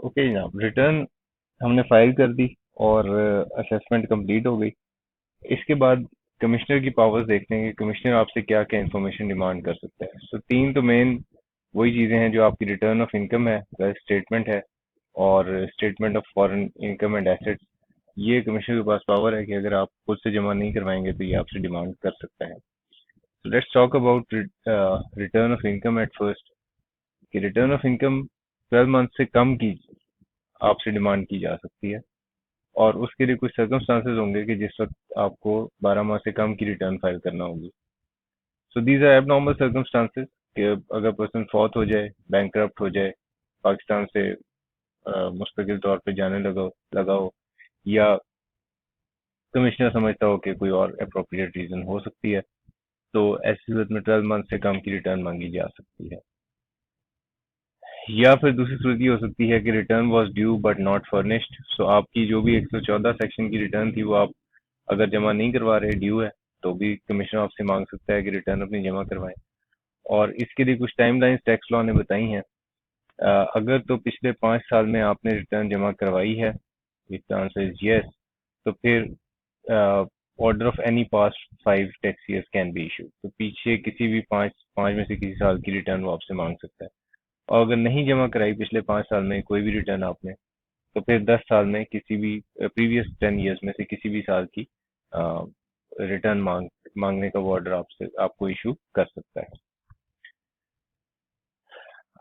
Okay जनाब, return हमने file कर दी और असेसमेंट कंप्लीट हो गई। इसके बाद कमिश्नर की पावर्स देखते हैं कि कमिश्नर आपसे क्या क्या इन्फॉर्मेशन डिमांड कर सकता है। सो तीन तो मेन वही चीज़ें हैं जो आपकी रिटर्न ऑफ इनकम है, वेल्थ स्टेटमेंट है और statement of foreign income and assets. ये कमिश्नर के पास पावर है कि अगर आप खुद से जमा नहीं करवाएंगे तो ये आपसे डिमांड कर सकता है। So let's talk about return of income at first. कि रिटर्न ऑफ इनकम 12 मंथ से कम की आपसे डिमांड की जा सकती है और उसके लिए कुछ सर्कमस्टांसेस होंगे कि जिस वक्त आपको 12 माह से कम की रिटर्न फाइल करना होगी। So these are abnormal circumstances कि अगर पर्सन फौत हो जाए, बैंकरप्ट हो जाए, पाकिस्तान से मुस्तकिल तौर पे जाने लगा हो, या कमिश्नर समझता हो कि कोई और अप्रोप्रिएट रीजन हो सकती है, तो ऐसी सूरत में 12 मंथ से कम की रिटर्न मांगी जा सकती है। या फिर दूसरी सूरत ये हो सकती है कि return was due but not furnished. So आपकी जो भी 114 सेक्शन की रिटर्न थी वो आप अगर जमा नहीं करवा रहे, ड्यू है, तो भी कमिश्नर आपसे मांग सकता है कि रिटर्न अपनी जमा करवाएं। और इसके लिए कुछ टाइमलाइंस टैक्स लॉ ने बताई हैं। अगर तो पिछले 5 साल में आपने रिटर्न जमा करवाई है, if the answer is yes, तो फिर order of any past 5 tax years can be issue. तो पीछे किसी भी पाँच पाँच में से किसी साल की रिटर्न वो आपसे मांग सकता है। और अगर नहीं जमा कराई पिछले 5 साल में कोई भी रिटर्न आपने, तो फिर 10 साल में किसी भी प्रीवियस 10 ईयर्स में से किसी भी साल की रिटर्न मांगने का वो ऑर्डर आपसे आपको इशू कर सकता है।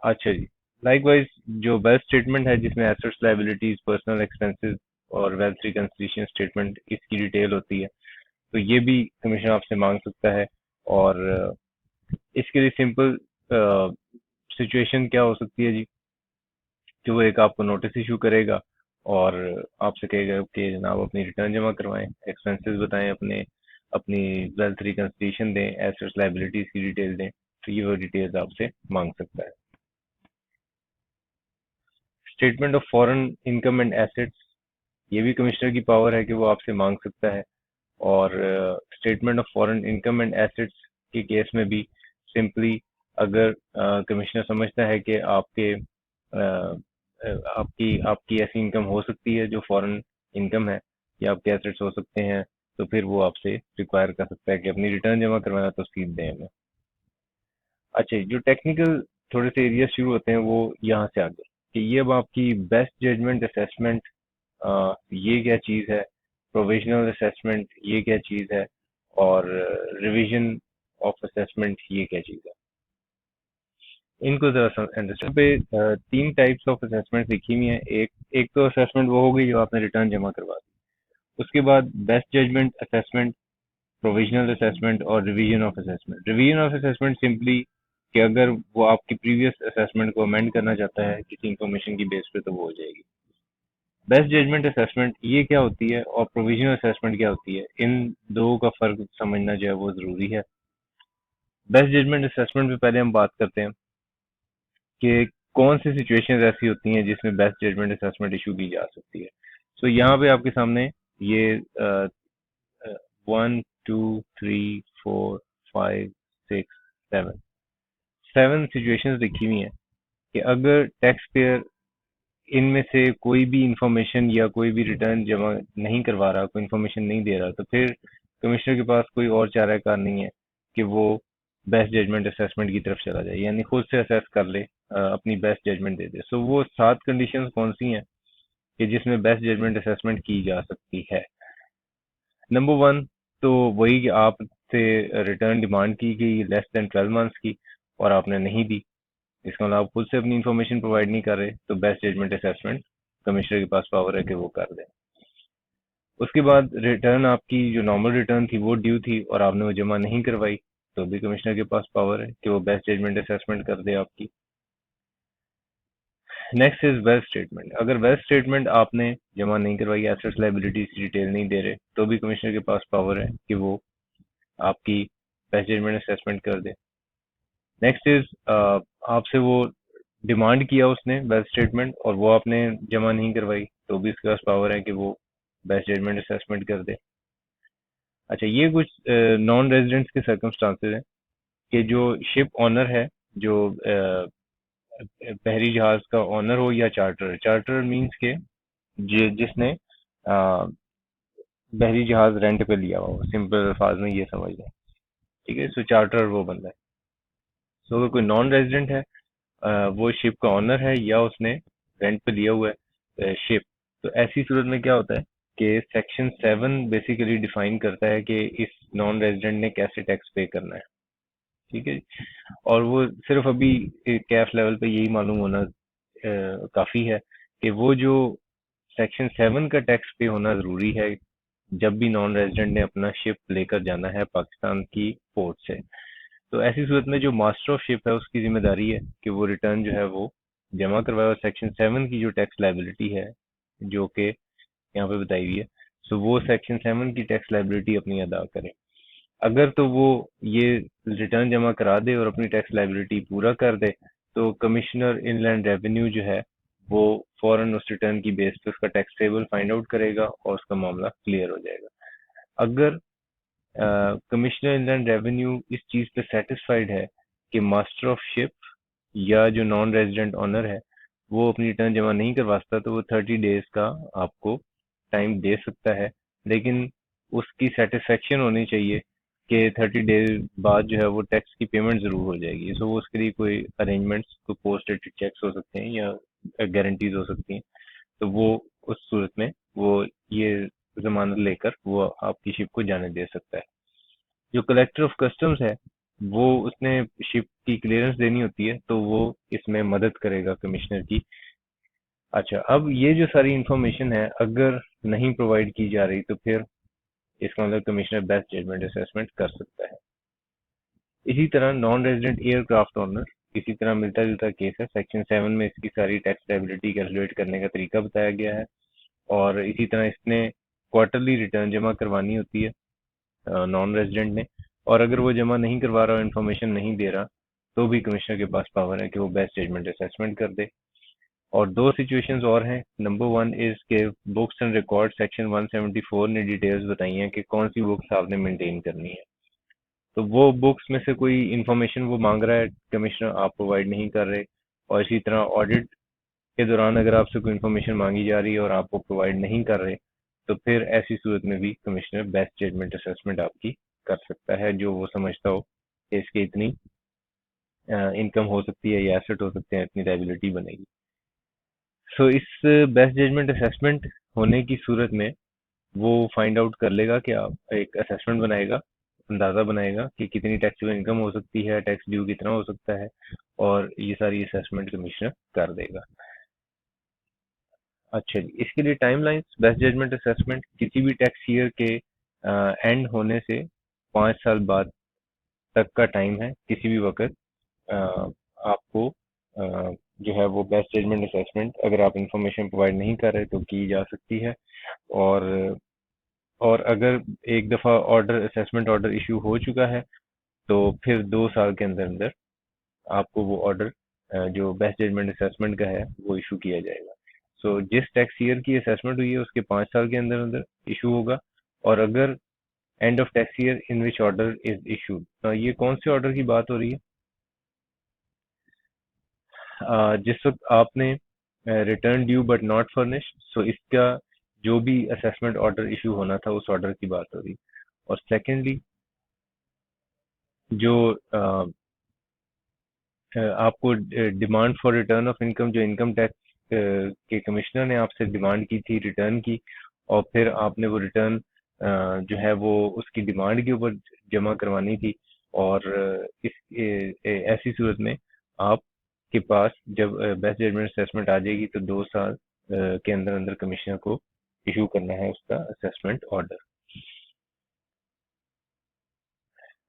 अच्छा जी, लाइकवाइज जो वेल्थ स्टेटमेंट है जिसमें एसेट्स, लायबिलिटीज, पर्सनल एक्सपेंसेस और वेल्थ रिकंसिलिएशन स्टेटमेंट इसकी डिटेल होती है, तो ये भी कमीशन आपसे मांग सकता है। और इसके लिए सिंपल सिचुएशन क्या हो सकती है जी, कि वो एक आपको नोटिस इशू करेगा और आपसे कहेगा कि जनाब अपनी रिटर्न जमा करवाएं, एक्सपेंसेस बताएं, अपने अपनी वेल्थ रिकंसिलिएशन दें, एसेट्स लायबिलिटीज की डिटेल दें। तो ये वो डिटेल्स आपसे मांग सकता है। Statement of foreign income and assets, ये भी कमिश्नर की पावर है कि वो आपसे मांग सकता है। और statement of foreign income and assets के केस में भी सिंपली अगर कमिश्नर समझता है कि आपकी आपकी ऐसी इनकम हो सकती है जो फॉरेन इनकम है या आपके एसेट्स हो सकते हैं, तो फिर वो आपसे रिक्वायर कर सकता है कि अपनी रिटर्न जमा करवाना तो सीध दें हमें। अच्छा, जो टेक्निकल थोड़े से एरिया शुरू होते हैं वो यहाँ से आगे, कि ये अब आपकी बेस्ट जजमेंट असेसमेंट ये क्या चीज़ है, प्रोविजनल असेसमेंट ये क्या चीज़ है, और रिवीजन ऑफ असेसमेंट ये क्या चीज़ है, इनको जरा अंडरस्टैंड पे। तीन टाइप्स ऑफ असेसमेंट लिखी हुई हैं। एक एक तो असेसमेंट वो हो गई जो आपने रिटर्न जमा करवा दी। उसके बाद best judgement assessment, provisional assessment और revision of assessment. Revision of assessment simply कि अगर वो आपकी प्रीवियस असेसमेंट को अमेंड करना चाहता है किसी इंफॉर्मेशन की बेस पे, तो वो हो जाएगी। बेस्ट जजमेंट असेसमेंट ये क्या होती है और प्रोविजनल असेसमेंट क्या होती है, इन दो का फर्क समझना जो है वो जरूरी है। बेस्ट जजमेंट असेसमेंट पे पहले हम बात करते हैं कि कौन सी सिचुएशंस ऐसी होती हैं जिसमें बेस्ट जजमेंट असेसमेंट इशू की जा सकती है। सो यहाँ पे आपके सामने ये 1 2 3 4 5 6 7 7 सिचुएशंस लिखी हुई हैं कि अगर टैक्स पेयर इनमें से कोई भी इंफॉर्मेशन या कोई भी रिटर्न जमा नहीं करवा रहा, कोई इंफॉर्मेशन नहीं दे रहा, तो फिर कमिश्नर के पास कोई और चाराकार नहीं है कि वो बेस्ट जजमेंट असेसमेंट की तरफ चला जाए, यानी खुद से असेस कर ले, अपनी बेस्ट जजमेंट दे दे। सो वो 7 कंडीशंस कौन सी हैं कि जिसमें बेस्ट जजमेंट असेसमेंट की जा सकती है। नंबर 1 तो वही कि आपसे रिटर्न डिमांड की गई लेस देन 12 मंथ्स की और आपने नहीं दी, इसका मतलब आप खुद से अपनी इंफॉर्मेशन प्रोवाइड नहीं कर रहे, तो बेस्ट जजमेंट असेसमेंट कमिश्नर के पास पावर है कि वो कर दे। उसके बाद रिटर्न आपकी जो नॉर्मल रिटर्न थी वो ड्यू थी और आपने वो जमा नहीं करवाई, तो भी कमिश्नर के पास पावर है कि वो बेस्ट जजमेंट असेसमेंट कर दे आपकी। Next is wealth statement. अगर वेल्थ स्टेटमेंट आपने जमा नहीं करवाई, एसेट्स लायबिलिटीज की डिटेल नहीं दे रहे, तो भी कमिश्नर के पास पावर है कि वो आपकी बेस्ट जजमेंट असेसमेंट कर दे। नेक्स्ट इज आपसे वो डिमांड किया उसने वेल्थ स्टेटमेंट और वो आपने जमा नहीं करवाई, तो भी इसके पास पावर है कि वो बेस्ट जजमेंट असेसमेंट कर दे। अच्छा, ये कुछ नॉन रेजिडेंट्स के सर्कमस्टांसेस हैं कि जो शिप ऑनर है, जो बहरी जहाज का ऑनर हो या चार्टर। चार्टर मींस के जिसने आ, बहरी जहाज रेंट पे लिया हो, सिंपल अल्फाज में ये समझ लें। ठीक है, सो चार्टर वो बंदा है। सो अगर कोई नॉन रेजिडेंट है, वो शिप का ऑनर है या उसने रेंट पे लिया हुआ है शिप, तो ऐसी सूरत में क्या होता है कि सेक्शन 7 बेसिकली डिफाइन करता है कि इस नॉन रेजिडेंट ने कैसे टैक्स पे करना है। ठीक है जी। और वो सिर्फ अभी कैफ लेवल पे यही मालूम होना काफी है कि वो जो सेक्शन 7 का टैक्स पे होना जरूरी है जब भी नॉन रेजिडेंट ने अपना शिप लेकर जाना है पाकिस्तान की पोर्ट से। तो ऐसी सूरत में जो मास्टर ऑफ शिप है उसकी जिम्मेदारी है कि वो रिटर्न जो है वो जमा करवाए, और सेक्शन 7 की जो टैक्स लाइबिलिटी है जो कि यहाँ पे बताई हुई है, सो वो सेक्शन 7 की टैक्स लाइबिलिटी अपनी अदा करे। अगर तो वो ये रिटर्न जमा करा दे और अपनी टैक्स लाइबिलिटी पूरा कर दे, तो कमिश्नर इनलैंड रेवेन्यू जो है वो फौरन उस रिटर्न की बेस पे उसका टैक्स पेबल फाइंड आउट करेगा और उसका मामला क्लियर हो जाएगा। अगर कमिश्नर इनलैंड रेवेन्यू इस चीज पे सेटिस्फाइड है कि मास्टर ऑफ शिप या जो नॉन रेजिडेंट ऑनर है वो अपनी रिटर्न जमा नहीं करवा सकता, तो वो 30 डेज का आपको टाइम दे सकता है। लेकिन उसकी सेटिस्फेक्शन होनी चाहिए कि 30 डेज बाद जो है वो टैक्स की पेमेंट जरूर हो जाएगी। सो वो उसके लिए कोई अरेंजमेंट्स, कोई पोस्ट डेटेड चेक्स हो सकते हैं या गारंटीज हो सकती हैं। तो वो उस सूरत में वो ये जमानत लेकर वो आपकी शिप को जाने दे सकता है। जो कलेक्टर ऑफ कस्टम्स है वो उसने शिप की क्लियरेंस देनी होती है, तो वो इसमें मदद करेगा कमिश्नर की। अच्छा, अब ये जो सारी इंफॉर्मेशन है अगर नहीं प्रोवाइड की जा रही तो फिर इसका मतलब कमिश्नर बेस्ट जजमेंट असेसमेंट कर सकता है। इसी तरह नॉन रेजिडेंट एयरक्राफ्ट ओनर, इसी तरह मिलता जुलता केस है। सेक्शन 7 में इसकी सारी टैक्स लायबिलिटी कैलकुलेट करने का तरीका बताया गया है, और इसी तरह इसने क्वार्टरली रिटर्न जमा करवानी होती है नॉन रेजिडेंट ने। और अगर वो जमा नहीं करवा रहा, इन्फॉर्मेशन नहीं दे रहा, तो भी कमिश्नर के पास पावर है कि वो बेस्ट जजमेंट असेसमेंट कर दे। और दो सिचुएशंस और हैं। नंबर 1 इज के बुक्स एंड रिकॉर्ड सेक्शन 174 ने डिटेल्स बताई हैं कि कौन सी बुक्स आपने मेंटेन करनी है। तो वो बुक्स में से कोई इंफॉर्मेशन वो मांग रहा है, कमिश्नर आप प्रोवाइड नहीं कर रहे, और इसी तरह ऑडिट के दौरान अगर आपसे कोई इंफॉर्मेशन मांगी जा रही है और आप वो प्रोवाइड नहीं कर रहे, तो फिर ऐसी सूरत में भी कमिश्नर बेस्ट जजमेंट असेसमेंट आपकी कर सकता है, जो वो समझता हो कि इसकी इतनी इनकम हो सकती है या एसेट हो सकते हैं, इतनी लायबिलिटी बनेगी। सो इस बेस्ट जजमेंट असेसमेंट होने की सूरत में वो फाइंड आउट कर लेगा कि आप एक असेसमेंट बनाएगा, अंदाजा बनाएगा कि कितनी टैक्सेबल इनकम हो सकती है, टैक्स ड्यू कितना हो सकता है, और ये सारी असेसमेंट कमिश्नर कर देगा। अच्छा जी, इसके लिए टाइमलाइंस, बेस्ट जजमेंट असेसमेंट किसी भी टैक्स ईयर के एंड होने से 5 साल बाद तक का टाइम है। किसी भी वक्त अ, आपको जो है वो बेस्ट जजमेंट असेसमेंट अगर आप इंफॉर्मेशन प्रोवाइड नहीं कर रहे तो की जा सकती है। और और अगर एक दफ़ा ऑर्डर, असेसमेंट ऑर्डर इशू हो चुका है, तो फिर 2 साल के अंदर अंदर आपको वो ऑर्डर जो बेस्ट जजमेंट असेसमेंट का है वो इशू किया जाएगा। सो जिस टैक्स ईयर की असेसमेंट हुई है उसके 5 साल के अंदर अंदर इशू होगा। और अगर end of tax year in which order is issued, ये कौन से ऑर्डर की बात हो रही है? जिस वक्त आपने return due but not furnished, so इसका जो भी असेसमेंट ऑर्डर इशू होना था उस ऑर्डर की बात हो रही। और सेकेंडली जो आपको demand for return of income, जो इनकम टैक्स के कमिश्नर ने आपसे डिमांड की थी रिटर्न की, और फिर आपने वो रिटर्न जो है वो उसकी डिमांड के ऊपर जमा करवानी थी। और ऐसी सूरत में आपके पास जब बेस्ट जजमेंट असेसमेंट आ जाएगी तो 2 साल के अंदर अंदर कमिश्नर को इशू करना है उसका असेसमेंट ऑर्डर।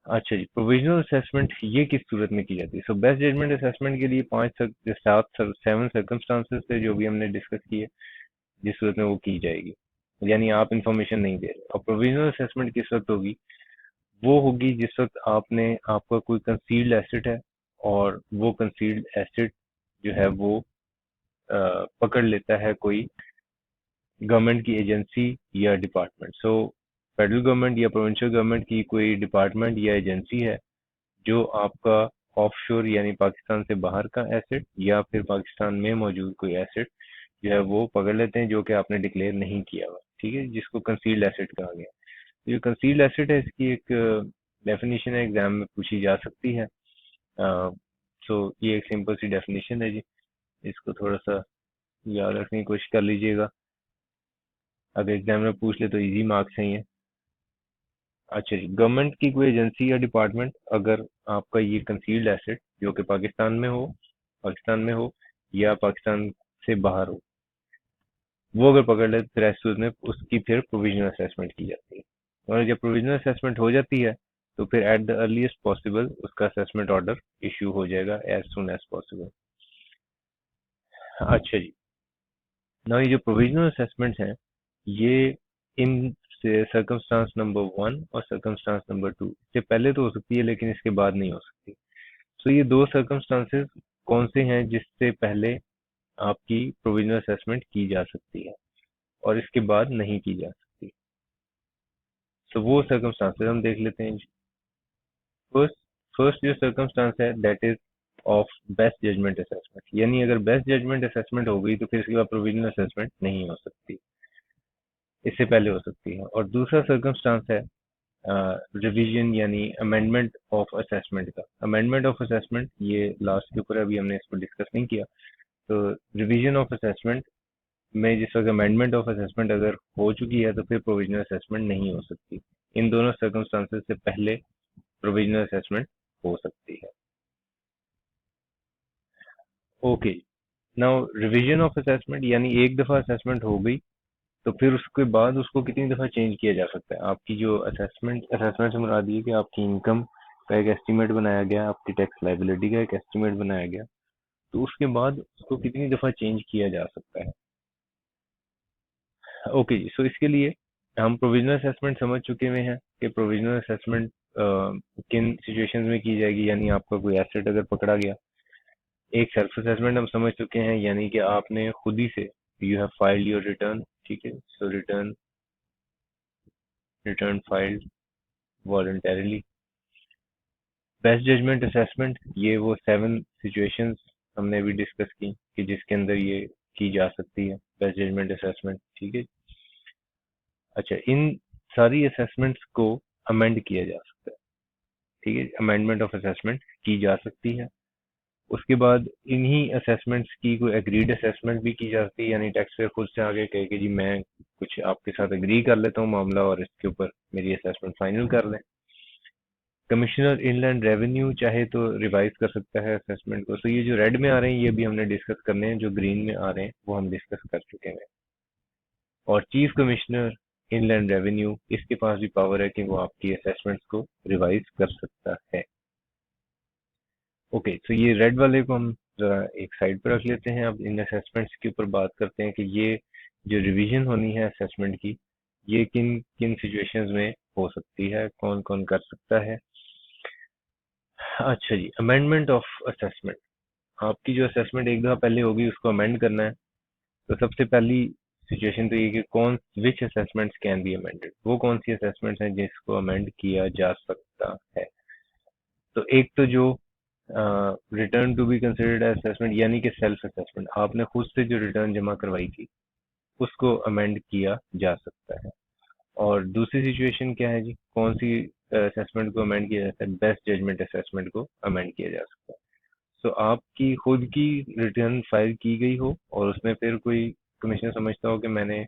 अच्छा जी, प्रोविजनल असेसमेंट ये किस सूरत में की जाती है? सो बेस्ट जजमेंट असेसमेंट के लिए 5 7 सर्कमस्टांसेस थे जो भी हमने डिस्कस किए, जिस सूरत में वो की जाएगी, यानी आप इंफॉर्मेशन नहीं दे रहे। और प्रोविजनल असेसमेंट किस वक्त होगी? वो होगी जिस वक्त आपका कोई कंसील्ड एसेट है, और वो कंसील्ड एसेट जो है वो पकड़ लेता है कोई गवर्नमेंट की एजेंसी या डिपार्टमेंट। सो फेडरल गवर्नमेंट या प्रोविंशियल गवर्नमेंट की कोई डिपार्टमेंट या एजेंसी है जो आपका ऑफशोर यानी पाकिस्तान से बाहर का एसेट या फिर पाकिस्तान में मौजूद कोई एसेट जो है वो पकड़ लेते हैं जो कि आपने डिक्लेयर नहीं किया हुआ, ठीक है, जिसको कंसील्ड एसेट कहा गया। जो कंसील्ड एसेट है इसकी एक डेफिनेशन है, एग्जाम में पूछी जा सकती है। सो ये एक सिंपल सी डेफिनेशन है जी, इसको थोड़ा सा याद रखने की कोशिश कर लीजिएगा, अगर एग्जाम में पूछ ले तो इजी मार्क्स हैं ये। अच्छा जी, गवर्नमेंट की कोई एजेंसी या डिपार्टमेंट अगर आपका ये कंसील्ड एसेट जो कि पाकिस्तान में हो या पाकिस्तान से बाहर हो, वो अगर पकड़ ले तो फिर ऐसे उसमें उसकी फिर प्रोविजनल असेसमेंट की जाती है। और जब प्रोविजनल असेसमेंट हो जाती है तो फिर एट द अर्लीस्ट पॉसिबल उसका असेसमेंट ऑर्डर इशू हो जाएगा एज सुन एज पॉसिबल। अच्छा जी, ना ये जो प्रोविजनल असेसमेंट हैं ये इन सर्कमस्टांस नंबर 1 और सर्कमस्टांस नंबर 2 इससे पहले तो हो सकती है लेकिन इसके बाद नहीं हो सकती। तो ये दो सर्कमस्टांसेस कौन से हैं जिससे पहले आपकी प्रोविजनल असेसमेंट की जा सकती है और इसके बाद नहीं की जा सकती? तो वो सर्कमस्टांसेस हम देख लेते हैं। फर्स्ट फर्स्ट जो सर्कमस्टांस है that is of best judgement assessment, यानी अगर बेस्ट जजमेंट असेसमेंट हो गई तो फिर इसके बाद प्रोविजनल असेसमेंट नहीं हो सकती, इससे पहले हो सकती है। और दूसरा सर्कमस्टांस है रिवीजन यानी अमेंडमेंट ऑफ असेसमेंट का। अमेंडमेंट ऑफ असेसमेंट ये लास्ट के ऊपर अभी हमने इसको डिस्कस नहीं किया। तो रिवीजन ऑफ असेसमेंट में जिस वक्त अमेंडमेंट ऑफ असेसमेंट अगर हो चुकी है तो फिर प्रोविजनल असेसमेंट नहीं हो सकती। इन दोनों सर्कमस्टांसेस से पहले प्रोविजनल असेसमेंट हो सकती है। Okay, now revision of assessment यानी एक दफा असेसमेंट हो गई तो फिर उसके बाद उसको कितनी दफा चेंज किया जा सकता है? आपकी जो असेसमेंट से मुराद ये कि आपकी इनकम का एक एस्टीमेट बनाया गया, आपकी टैक्स लायबिलिटी का एक एस्टीमेट बनाया गया, तो उसके बाद उसको कितनी दफा चेंज किया जा सकता है? ओके जी, सो इसके लिए हम प्रोविजनल असेसमेंट समझ चुके हुए हैं कि प्रोविजनल असेसमेंट किन सिचुएशंस में की जाएगी, यानी आपका कोई एसेट अगर पकड़ा गया। एक सेल्फ असेसमेंट हम समझ चुके हैं, यानी कि आपने खुद ही से you have filed your return, ठीक है, so return filed voluntarily. Best judgement assessment ये वो 7 सिचुएशंस हमने अभी डिस्कस की कि जिसके अंदर ये की जा सकती है बेस्ट जजमेंट असेसमेंट, ठीक है। अच्छा, इन सारी असेसमेंट्स को अमेंड किया जा सकता है, ठीक है, अमेंडमेंट ऑफ असेसमेंट की जा सकती है। उसके बाद इन्हीं असेसमेंट्स की कोई एग्रीड असेसमेंट भी की जा सकती है, यानी टैक्स पेयर खुद से आगे कहे कि जी मैं कुछ आपके साथ एग्री कर लेता हूँ मामला और इसके ऊपर मेरी असेसमेंट फाइनल कर लें। कमिश्नर इनलैंड रेवेन्यू चाहे तो रिवाइज कर सकता है असेसमेंट को। तो ये जो रेड में आ रहे हैं ये भी हमने डिस्कस करने हैं, जो ग्रीन में आ रहे हैं वो हम डिस्कस कर चुके हैं। और चीफ कमिश्नर इनलैंड रेवेन्यू इसके पास भी पावर है कि वो आपकी असेसमेंट्स को रिवाइज कर सकता है। ओके, तो ये रेड वाले को हम जरा एक साइड पर रख लेते हैं। अब इन असेसमेंट्स के ऊपर बात करते हैं कि ये जो रिवीजन होनी है असेसमेंट की ये किन किन सिचुएशंस में हो सकती है, कौन कौन कर सकता है। अच्छा जी, अमेंडमेंट ऑफ असेसमेंट। आपकी जो असेसमेंट एक दफा पहले होगी उसको अमेंड करना है। तो सबसे पहली सिचुएशन तो ये कि कौन विच असेसमेंट्स कैन बी अमेंडेड, वो कौन सी असेसमेंट्स हैं जिसको अमेंड किया जा सकता है। तो एक तो जो return to be considered assessment यानी कि सेल्फ असेसमेंट, आपने खुद से जो रिटर्न जमा करवाई थी उसको अमेंड किया जा सकता है। और दूसरी सिचुएशन क्या है जी, कौन सी असेसमेंट को अमेंड किया जाता है? बेस्ट जजमेंट असेसमेंट को अमेंड किया जा सकता है। तो आपकी खुद की रिटर्न फाइल की गई हो और उसमें फिर कोई कमिश्नर समझता हो कि मैंने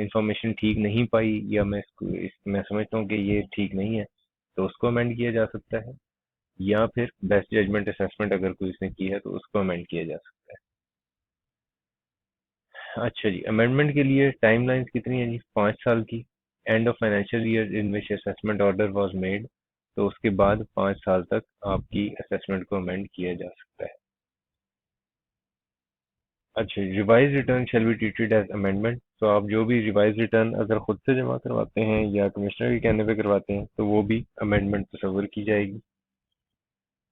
इंफॉर्मेशन ठीक नहीं पाई या मैं समझता हूँ कि ये ठीक नहीं है, तो उसको अमेंड किया जा सकता है। या फिर बेस्ट जजमेंट असेसमेंट अगर कोई इसने की है तो उसको अमेंड किया जा सकता है। अच्छा जी, अमेंडमेंट के लिए टाइमलाइंस कितनी है जी? 5 साल की। End of financial year in which assessment order was made, तो उसके बाद 5 साल तक आपकी असेसमेंट को अमेंड किया जा सकता है। अच्छा, revise return shall be treated as amendment. तो आप जो भी रिवाइज रिटर्न अगर खुद से जमा करवाते हैं या कमिश्नर के कहने पे करवाते हैं तो वो भी अमेंडमेंट तस्वर की जाएगी।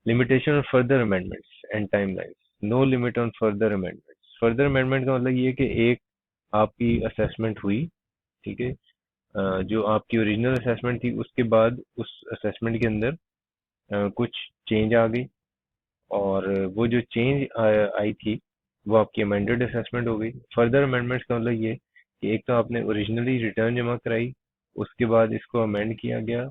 Limitation on further amendments and timelines. No limit on further amendments. Further amendment का मतलब ये है कि एक आपकी असेसमेंट हुई, ठीक है, जो आपकी ओरिजिनल असेसमेंट थी उसके बाद उस असेसमेंट के अंदर कुछ चेंज आ गई, और वो जो चेंज आई थी वो आपकी अमेंडेड असेसमेंट हो गई। फर्दर अमेंडमेंट्स का मतलब ये कि एक तो आपने ओरिजिनली रिटर्न जमा कराई, उसके बाद इसको अमेंड किया गया,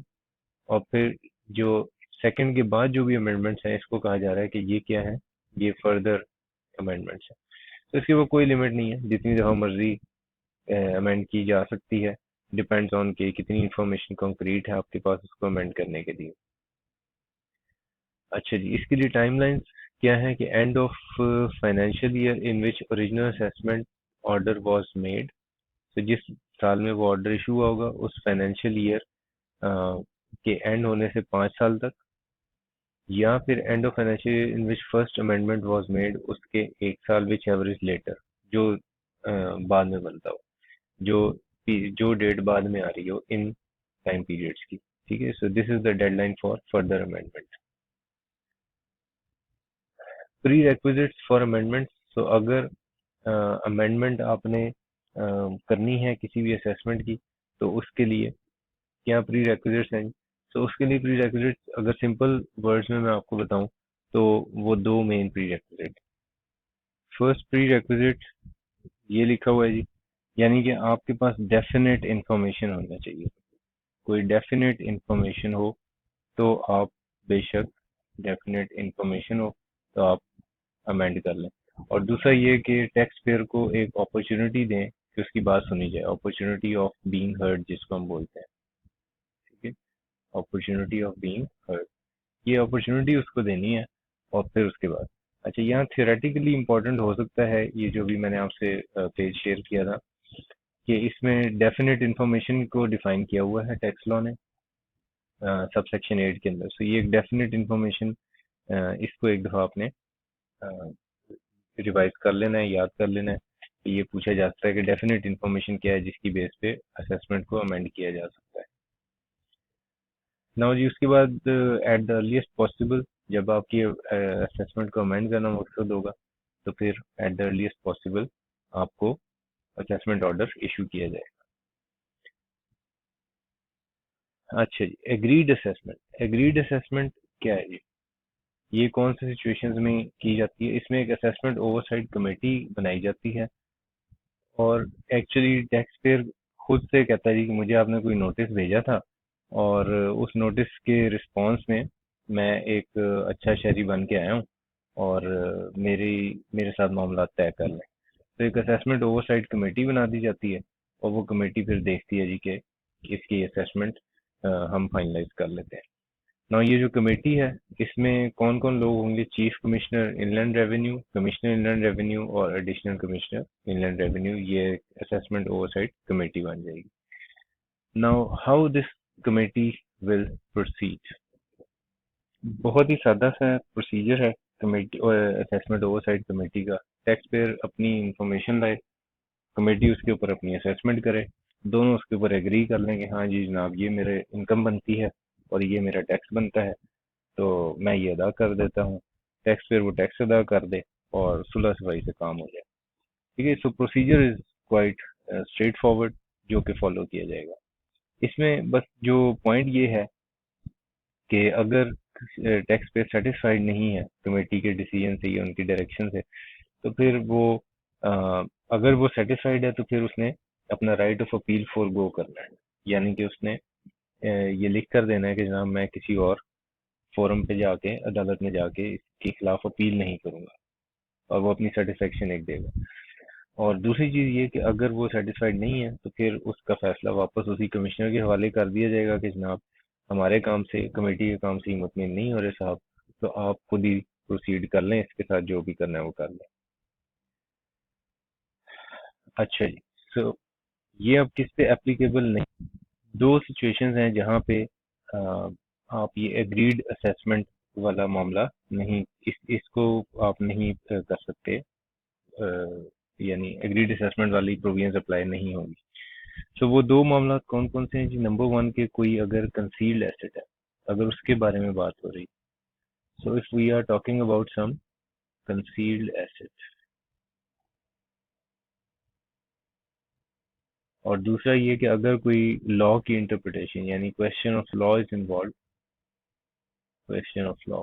और फिर जो सेकंड के बाद जो भी अमेंडमेंट्स हैं इसको कहा जा रहा है कि ये क्या है, ये फर्दर अमेंडमेंट्स है। तो इसकी वो कोई लिमिट नहीं है, जितनी दफ़ा मर्जी अमेंड की जा सकती है। डिपेंड्स ऑन के कितनी इंफॉर्मेशन कंक्रीट है आपके पास उसको अमेंड करने के लिए। अच्छा जी, इसके लिए टाइमलाइन क्या है कि end of financial year in which original assessment order was made. तो जिस साल में वो ऑर्डर इशू हुआ होगा उस फाइनेंशियल ईयर के एंड होने से 5 साल तक, या फिर end of financial year in which first amendment was made उसके 1 साल विच एवरेज लेटर, जो बाद में बनता हो, जो जो डेट बाद में आ रही हो इन टाइम पीरियड्स की। ठीक है, so this is the deadline for further amendment. Prerequisites for amendment. So अगर अमेंडमेंट आपने करनी है किसी भी असेसमेंट की, तो उसके लिए क्या प्री रेक्विजिट्स हैं। तो उसके लिए प्री रेक्विजिट्स अगर सिंपल वर्ड्स में मैं आपको बताऊं, तो वो दो main pre requisite. First pre requisite ये लिखा हुआ है जी, यानी कि आपके पास डेफिनेट इंफॉर्मेशन होना चाहिए। कोई डेफिनेट इंफॉर्मेशन हो तो आप बेशक, डेफिनेट इंफॉर्मेशन हो तो आप अमेंड कर लें। और दूसरा ये कि टैक्स पेयर को एक अपॉर्चुनिटी दें कि उसकी बात सुनी जाए, अपॉर्चुनिटी ऑफ बीइंग हर्ड जिसको हम बोलते हैं। ठीक है, अपॉर्चुनिटी ऑफ बीइंग हर्ड, ये अपॉर्चुनिटी उसको देनी है। और फिर उसके बाद, अच्छा, यहाँ थियोरेटिकली इम्पोर्टेंट हो सकता है ये जो भी मैंने आपसे पेज शेयर किया था, कि इसमें डेफिनेट इंफॉर्मेशन को डिफाइन किया हुआ है टैक्स लॉ ने सबसेक्शन 8 के अंदर। सो ये एक डेफिनेट इंफॉर्मेशन, इसको एक दफ़ा आपने रिवाइज कर लेना है, याद कर लेना है कि ये पूछा जा सकता है कि डेफिनेट इंफॉर्मेशन क्या है जिसकी बेस पे असेसमेंट को अमेंड किया जा सकता है। नाउ जी, उसके बाद एट द अर्लीस्ट पॉसिबल, जब आपकी असेसमेंट को अमेंड करना मकसद होगा, तो फिर एट द अर्लीस्ट पॉसिबल आपको असेसमेंट ऑर्डर इशू किया जाए। अच्छा जी, एग्रीड असेसमेंट। एग्रीड असेसमेंट क्या है जी? ये कौन से सिचुएशंस में की जाती है? इसमें एक असेसमेंट ओवरसाइट कमेटी बनाई जाती है, और एक्चुअली टैक्स पेयर खुद से कहता है जी कि मुझे आपने कोई नोटिस भेजा था, और उस नोटिस के रिस्पांस में मैं एक अच्छा शहरी बन के आया हूँ, और मेरी मेरे साथ मामला तय कर लें। तो एक असेसमेंट ओवरसाइट कमेटी बना दी जाती है, और वो कमेटी फिर देखती है जी कि इसकी असेसमेंट हम फाइनलाइज कर लेते हैं। ना ये जो कमेटी है, इसमें कौन कौन लोग होंगे? Chief commissioner inland revenue, commissioner inland revenue और एडिशनल कमिश्नर इनलैंड रेवेन्यू, ये असेसमेंट ओवरसाइट कमेटी बन जाएगी। Now how this committee will proceed? बहुत ही सादा सा प्रोसीजर है कमेटी और असेसमेंट ओवरसाइट कमेटी का। टैक्स पेयर अपनी इंफॉर्मेशन लाए, कमेटी उसके ऊपर अपनी असेसमेंट करे, दोनों उसके ऊपर एग्री कर लेंगे, हाँ जी जनाब ये मेरे इनकम बनती है और ये मेरा टैक्स बनता है, तो मैं ये अदा कर देता हूँ। टैक्स पेयर वो टैक्स अदा कर दे और सुलह सफाई से काम हो जाए। ठीक है, so procedure is quite straightforward, जो कि फॉलो किया जाएगा। इसमें बस जो पॉइंट ये है कि अगर टैक्स पेयर सेटिस्फाइड नहीं है कमेटी के डिसीजन से या उनकी डायरेक्शन से, तो फिर वो अ, अगर वो सेटिस्फाइड है तो फिर उसने अपना राइट ऑफ अपील फोरगो करना है। यानी कि उसने ये लिख कर देना है कि जनाब मैं किसी और फोरम पे जाके, अदालत में जाके इसके खिलाफ अपील नहीं करूंगा, और वो अपनी सेटिस्फेक्शन एक देगा। और दूसरी चीज ये कि अगर वो सेटिस्फाइड नहीं है तो फिर उसका फैसला वापस उसी कमिश्नर के हवाले कर दिया जाएगा कि जनाब हमारे काम से, कमेटी के काम से ही मुतमिन नहीं हो रहे साहब, तो आप खुद ही प्रोसीड कर लें, इसके साथ जो भी करना है वो कर लें। अच्छा जी, सो ये अब किस पे एप्लीकेबल नहीं? दो सिचुएशंस हैं जहाँ पे अ, आप ये एग्रीड असेसमेंट वाला मामला नहीं, इसको आप नहीं कर सकते, यानी एग्रीड असेसमेंट वाली प्रोविजंस अप्लाई नहीं होगी। तो वो दो मामला कौन कौन से हैं जी? नंबर वन के कोई अगर कंसील्ड एसेट है, अगर उसके बारे में बात हो रही, so if we are talking about some concealed asset. और दूसरा ये कि अगर कोई लॉ की इंटरप्रिटेशन यानी question of law is involve, question of law,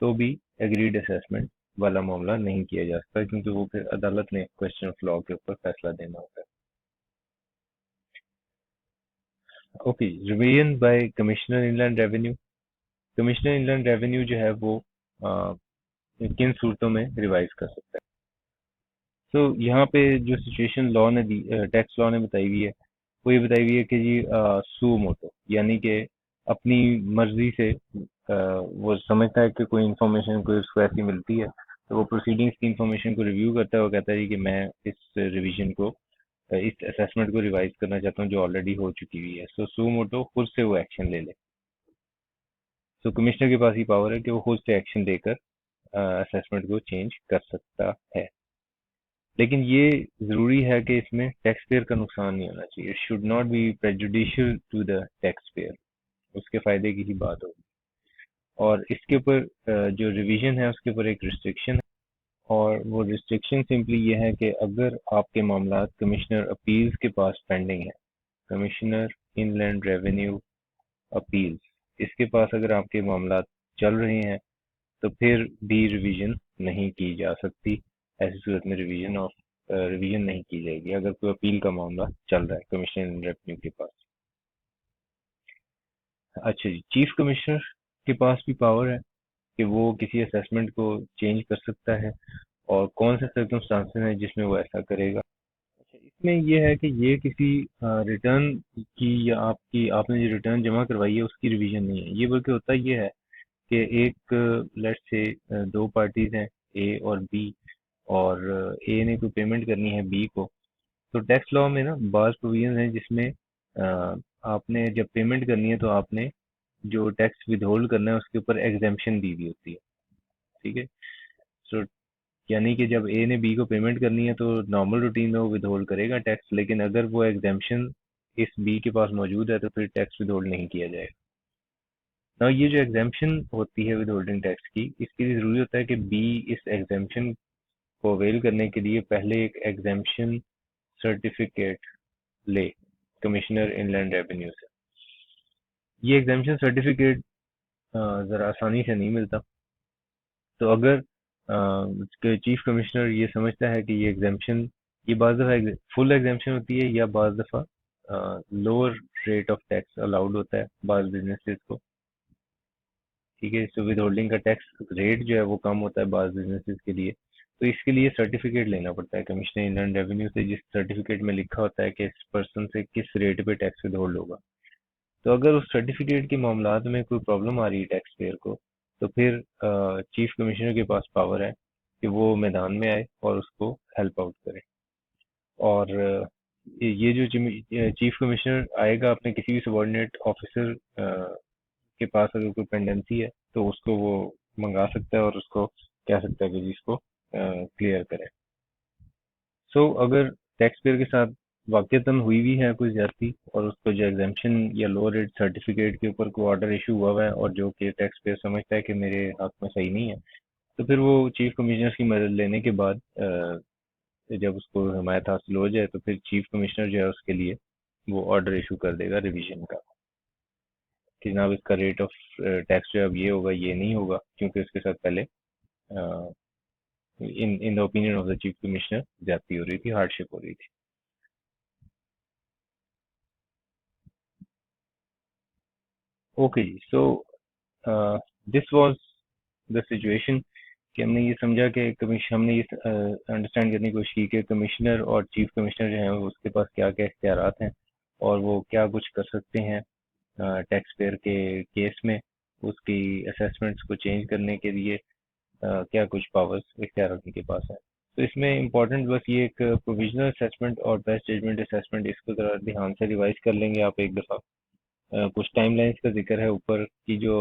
तो भी एग्रीड असेसमेंट वाला मामला नहीं किया जा सकता, क्योंकि वो फिर अदालत ने क्वेश्चन ऑफ लॉ के ऊपर फैसला देना होता है। Okay, revision by commissioner inland revenue. Commissioner inland revenue जो है वो किन सूरतों में रिवाइज कर सकता है? तो यहाँ पे जो सिचुएशन लॉ ने दी, टैक्स लॉ ने बताई हुई है, वो ये बताई हुई है कि जी सू मोटो, यानी कि अपनी मर्जी से वो समझता है कि कोई इंफॉर्मेशन कोई उसको ऐसी मिलती है, तो वो प्रोसीडिंग्स की इंफॉर्मेशन को रिव्यू करता है और कहता है जी कि मैं इस रिवीजन को, इस असेसमेंट को रिवाइज करना चाहता हूँ जो ऑलरेडी हो चुकी हुई है। सो सू मोटो खुद से वो एक्शन ले ले। सो कमिश्नर के पास ही पावर है कि वो खुद से एक्शन लेकर असेसमेंट को चेंज कर सकता है। लेकिन ये जरूरी है कि इसमें टैक्स पेयर का नुकसान नहीं होना चाहिए। It should not be prejudicial to the tax payer, उसके फायदे की ही बात होगी। और इसके ऊपर जो रिवीजन है उसके ऊपर एक रिस्ट्रिक्शन है, और वो रिस्ट्रिक्शन सिंपली ये है कि अगर आपके मामला कमिश्नर अपील्स के पास पेंडिंग है, कमिश्नर इनलैंड रेवेन्यू अपील्स, इसके पास अगर आपके मामला चल रहे हैं, तो फिर भी रिवीजन नहीं की जा सकती। ऐसी सूरत में रिवीजन नहीं की जाएगी अगर कोई अपील का मामला चल रहा है कमिश्नर इन रेवेन्यू के पास। अच्छा जी, चीफ कमिश्नर के पास भी पावर है कि वो किसी असेसमेंट को चेंज कर सकता है, और कौन से सर्कमस्टांसेस हैं जिसमें वो ऐसा करेगा। अच्छा, इसमें ये है कि ये किसी रिटर्न की या आपने जो रिटर्न जमा करवाई है उसकी रिवीजन नहीं है ये, बल्कि होता ये है कि एक लेट्स से दो पार्टीज हैं, ए और बी, और ए ने कोई पेमेंट करनी है बी को। तो टैक्स लॉ में ना बाज़ प्रोविजन है जिसमें आपने जब पेमेंट करनी है तो आपने जो टैक्स विदहोल्ड करना है उसके ऊपर एग्जेम्पशन दी हुई होती है। ठीक है। सो यानी कि जब ए ने बी को पेमेंट करनी है तो नॉर्मल रूटीन में वो विदहोल्ड करेगा टैक्स, लेकिन अगर वो एग्जेम्पशन इस बी के पास मौजूद है तो फिर टैक्स विदहोल्ड नहीं किया जाएगा ना। ये जो एग्जेम्पशन होती है विदहोल्डिंग टैक्स की, इसके लिए जरूरी होता है कि बी इस एग्जेम्पशन को अवेल करने के लिए पहले एक एग्जेम्पशन सर्टिफिकेट ले कमिश्नर इनलैंड रेवेन्यू से। ये एग्जामिशन सर्टिफिकेट ज़रा आसानी से नहीं मिलता। तो अगर चीफ कमिश्नर ये समझता है कि ये एग्जामिशन, ये बाज़ दफ़ा फुल एग्जामिशन होती है या बाज़ दफ़ा lower rate of tax allowed होता है बाज़ बिजनेसेस को। ठीक है, सो विद होल्डिंग का टैक्स रेट जो है वो कम होता है बाज़ बिजनेसेस के लिए। तो इसके लिए सर्टिफिकेट लेना पड़ता है कमिश्नर इनलैंड रेवेन्यू से, जिस सर्टिफिकेट में लिखा होता है कि इस पर्सन से किस रेट पे टैक्स विद होल्ड होगा। तो अगर उस सर्टिफिकेट के मामलात में कोई प्रॉब्लम आ रही है टैक्स पेयर को, तो फिर चीफ कमिश्नर के पास पावर है कि वो मैदान में आए और उसको हेल्प आउट करे। और ये जो चीफ कमिश्नर आएगा अपने किसी भी सबॉर्डिनेट ऑफिसर के पास, अगर कोई पेंडेंसी है तो उसको वो मंगा सकता है और उसको कह सकता है कि जिसको क्लियर करे। सो अगर टैक्स पेयर के साथ वाकईतन हुई भी है कोई ज्यादती, और उसको जो एग्जाम्पशन या लो रेट सर्टिफिकेट के ऊपर कोई ऑर्डर इशू हुआ हुआ है और जो कि टैक्स पेयर समझता है कि मेरे हक में सही नहीं है, तो फिर वो चीफ कमिश्नर की मदद लेने के बाद जब उसको हिमायत हासिल हो जाए तो फिर चीफ कमिश्नर जो है उसके लिए वो ऑर्डर इशू कर देगा रिवीजन का, कि जनाब इसका रेट ऑफ टैक्स जो है अब ये होगा, ये नहीं होगा, क्योंकि उसके साथ पहले in the opinion of the chief commissioner ज्यादती हो रही थी, हार्डशिप हो रही थी। ओके जी, so this was the situation कि हमने ये समझा कि हमने ये अंडरस्टैंड करने की कोशिश की कि कमिश्नर और चीफ कमिश्नर जो है उसके पास क्या क्या इख्तियारात हैं और वो क्या कुछ कर सकते हैं टैक्स पेयर के केस में, उसकी असेसमेंट्स को चेंज करने के लिए क्या कुछ पावर्स इख्तियार उनके पास है। तो इसमें इम्पोर्टेंट बस ये एक प्रोविजनल असेसमेंट और बेस्ट जजमेंट असेसमेंट, इसको ज़रा ध्यान से रिवाइज कर लेंगे आप एक दफ़ा। कुछ टाइमलाइंस का जिक्र है ऊपर की जो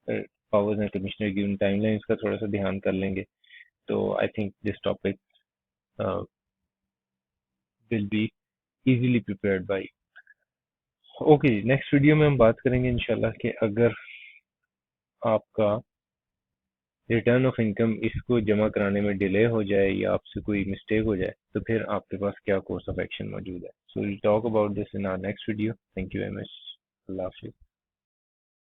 पावर्स हैं कमिश्नर की, उन टाइमलाइंस का थोड़ा सा ध्यान कर लेंगे, तो I think this topic will be easily prepared by. Okay, next video में हम बात करेंगे इंशाल्लाह कि अगर आपका रिटर्न ऑफ इनकम इसको जमा कराने में डिले हो जाए या आपसे कोई मिस्टेक हो जाए, तो फिर आपके पास क्या कोर्स ऑफ एक्शन मौजूद है। So will talk about this in our next video. Thank you very much. Allah हाफिज़।